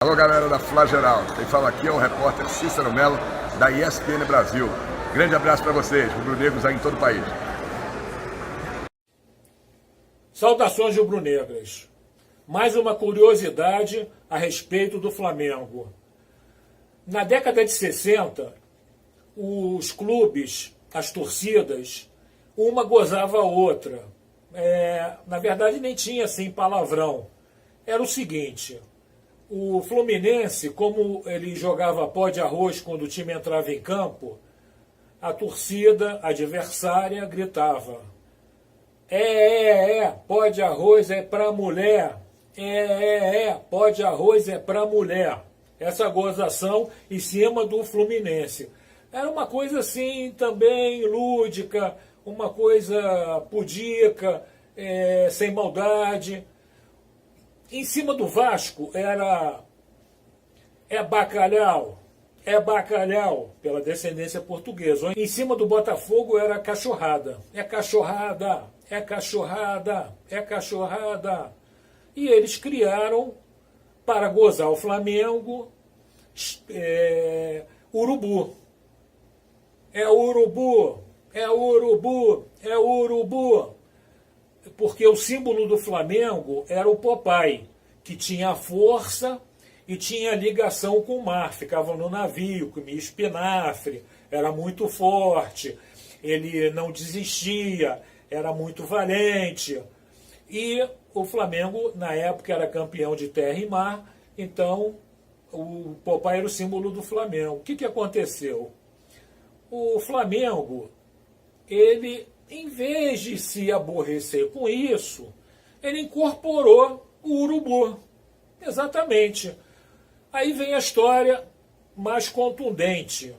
Alô, galera da Flageral. Quem fala aqui é o repórter Cícero Melo, da ESPN Brasil. Grande abraço para vocês, rubro-negros aí em todo o país. Saudações rubro-negras. Mais uma curiosidade a respeito do Flamengo. Na década de 60, os clubes, as torcidas, uma gozava a outra. Na verdade, nem tinha assim palavrão. Era o seguinte: o Fluminense, como ele jogava pó de arroz quando o time entrava em campo, a torcida adversária gritava: pó de arroz é pra mulher. Pó de arroz é pra mulher. Essa gozação em cima do Fluminense. Era uma coisa assim também lúdica, uma coisa pudica, sem maldade. Em cima do Vasco era bacalhau, pela descendência portuguesa. Em cima do Botafogo era cachorrada, cachorrada, cachorrada, cachorrada. E eles criaram, para gozar o Flamengo, urubu. É urubu, é urubu, é urubu. Porque o símbolo do Flamengo era o Popeye, que tinha força e tinha ligação com o mar, ficava no navio, comia espinafre, era muito forte, ele não desistia, era muito valente. E o Flamengo, na época, era campeão de terra e mar, então o Popeye era o símbolo do Flamengo. O que aconteceu? O Flamengo, ele, em vez de se aborrecer com isso, ele incorporou o urubu. Exatamente. Aí vem a história mais contundente.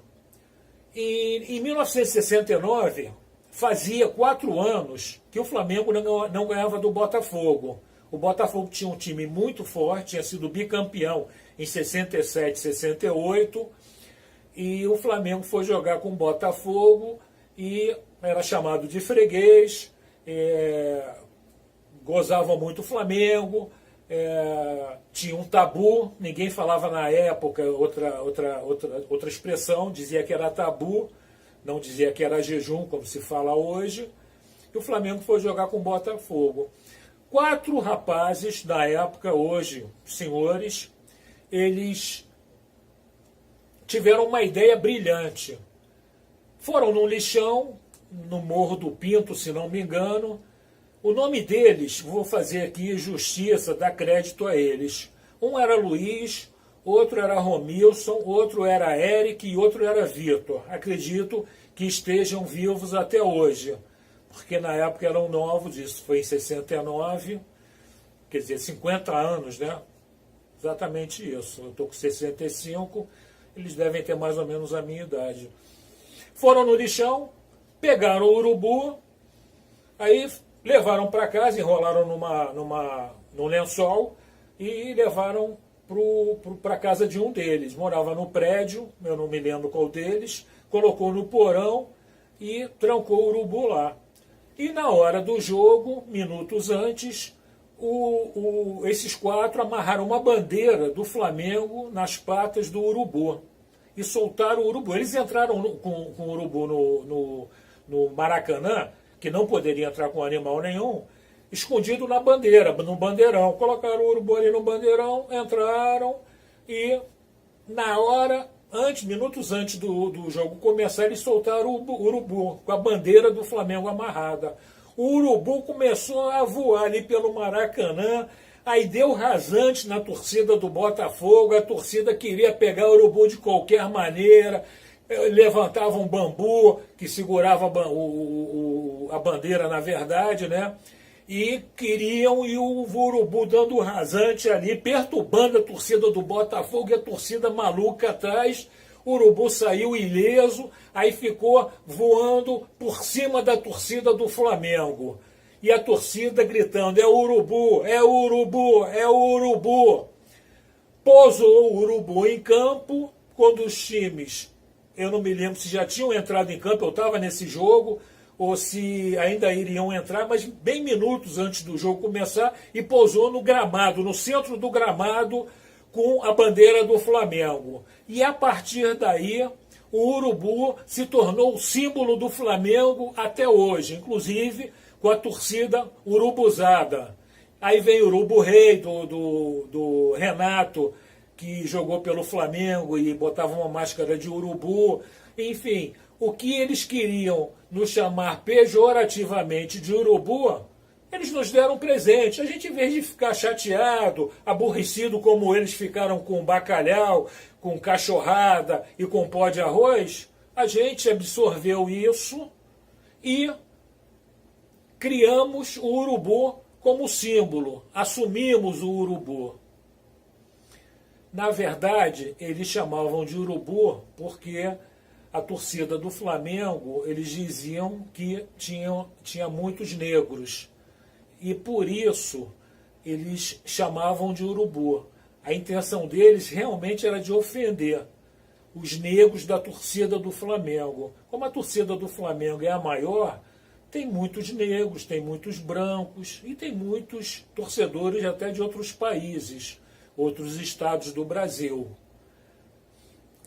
Em 1969, fazia 4 anos que o Flamengo não ganhava do Botafogo. O Botafogo tinha um time muito forte, tinha sido bicampeão em 67, 68, e o Flamengo foi jogar com o Botafogo e era chamado de freguês, gozavam muito o Flamengo, tinha um tabu, ninguém falava na época outra expressão, dizia que era tabu, não dizia que era jejum, como se fala hoje, e o Flamengo foi jogar com o Botafogo. 4 rapazes da época, hoje, senhores, eles tiveram uma ideia brilhante. Foram num lixão, no Morro do Pinto, se não me engano. O nome deles, vou fazer aqui justiça, dar crédito a eles. Um era Luiz, outro era Romilson, outro era Eric e outro era Vitor. Acredito que estejam vivos até hoje, porque na época eram novos, isso foi em 69, quer dizer, 50 anos, né? Exatamente isso. Eu estou com 65, eles devem ter mais ou menos a minha idade. Foram no lixão, pegaram o urubu, aí levaram para casa, enrolaram num lençol e levaram para a casa de um deles. Morava no prédio, eu não me lembro qual deles, colocou no porão e trancou o urubu lá. E na hora do jogo, minutos antes, esses 4 amarraram uma bandeira do Flamengo nas patas do urubu e soltaram o urubu. Eles entraram com o urubu no Maracanã, que não poderia entrar com animal nenhum, escondido na bandeira, no bandeirão. Colocaram o urubu ali no bandeirão, entraram e na hora, minutos antes do jogo começar, eles soltaram o urubu com a bandeira do Flamengo amarrada. O urubu começou a voar ali pelo Maracanã, aí deu rasante na torcida do Botafogo, a torcida queria pegar o urubu de qualquer maneira, levantava um bambu que segurava a bandeira, na verdade, né? E queriam, e o urubu dando rasante ali, perturbando a torcida do Botafogo e a torcida maluca atrás. O urubu saiu ileso, aí ficou voando por cima da torcida do Flamengo. E a torcida gritando: é o urubu, é o urubu, é o urubu. Pousou o urubu em campo, quando os times, eu não me lembro se já tinham entrado em campo, eu estava nesse jogo, ou se ainda iriam entrar, mas bem minutos antes do jogo começar, e pousou no gramado, no centro do gramado, com a bandeira do Flamengo. E a partir daí, o urubu se tornou o símbolo do Flamengo até hoje, inclusive com a torcida urubuzada. Aí vem o Urubu Rei do Renato, que jogou pelo Flamengo e botava uma máscara de urubu. Enfim, o que eles queriam nos chamar pejorativamente de urubu, eles nos deram presente. A gente, em vez de ficar chateado, aborrecido como eles ficaram com bacalhau, com cachorrada e com pó de arroz, a gente absorveu isso e criamos o urubu como símbolo, assumimos o urubu. Na verdade, eles chamavam de urubu porque a torcida do Flamengo, eles diziam que tinha muitos negros. E por isso eles chamavam de urubu. A intenção deles realmente era de ofender os negros da torcida do Flamengo. Como a torcida do Flamengo é a maior, tem muitos negros, tem muitos brancos e tem muitos torcedores até de outros países, outros estados do Brasil.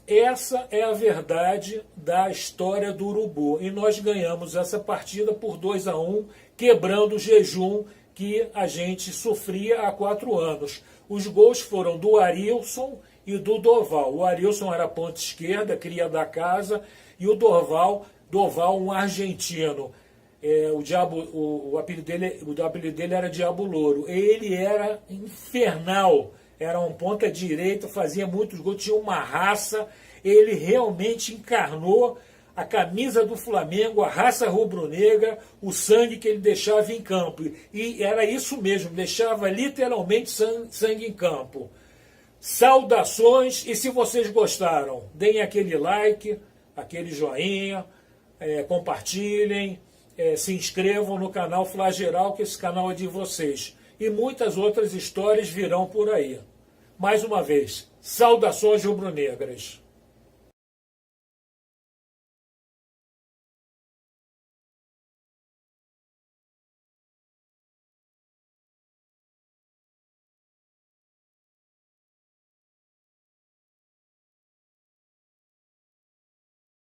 Essa é a verdade da história do urubu. E nós ganhamos essa partida por 2-1, quebrando o jejum que a gente sofria há 4 anos. Os gols foram do Arilson e do Doval. O Arilson era ponta esquerda, cria da casa, e o Doval um argentino. O apelido dele era Diabo Louro. Ele era infernal. Era um ponta direita, fazia muitos gols, tinha uma raça. Ele realmente encarnou a camisa do Flamengo, a raça rubro-negra, o sangue que ele deixava em campo. E era isso mesmo, deixava literalmente sangue em campo. Saudações, e se vocês gostaram, deem aquele like, aquele joinha, compartilhem, se inscrevam no canal Flageral, que esse canal é de vocês. E muitas outras histórias virão por aí. Mais uma vez, saudações rubro-negras.